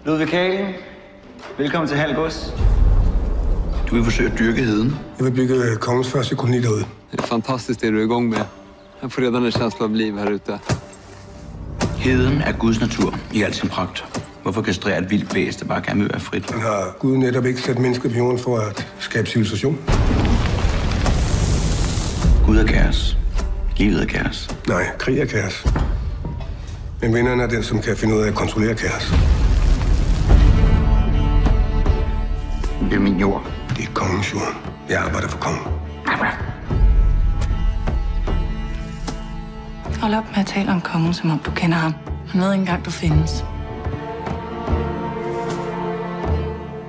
Ludvig Kalen, velkommen til Halgås. Du vil forsøge at dyrke heden. Jeg vil bygge kongens første koloni derude. Det är fantastiskt det du är igång med. Jag får redan en känsla av liv här ute. Heden er Guds natur i al sin pragt. Hvorfor kastrere et vildt væs, der bare gerne vil være frit? Men har Gud netop ikke sat mennesket på jorden for at skabe civilisation? Gud er kaos. Livet er kaos. Nej, krig er kaos. Men vinderen er den, som kan finde ud af at kontrollere kaos. Det er min jord. Det er kongens jord. Jeg arbejder for kongen. Hold op med at tale om kongen, som om du kender ham. Han ved ikke engang, du findes.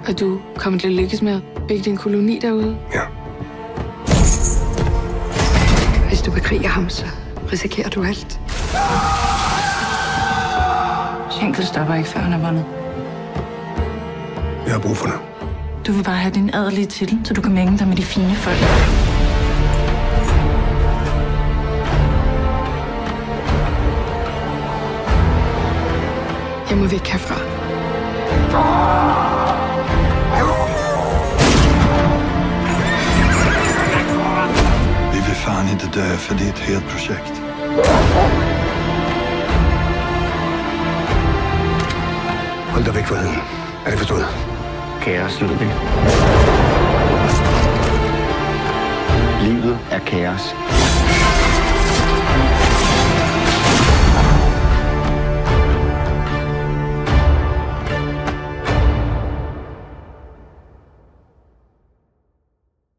Og du kommer til at lykkes med at bygge din koloni derude? Ja. Hvis du bekriger ham, så risikerer du alt. Schenkel stopper ikke, før han er vundet. Jeg har brug for dig. Du vil bare have din adelige titel, så du kan mænge dig med de fine folk. Jeg må væk herfra. Vi vill fan inte dö för det är ett helt projekt. Hold dig væk fra heden. Er det forstået? Kaos, Ludvig. Livet er kaos.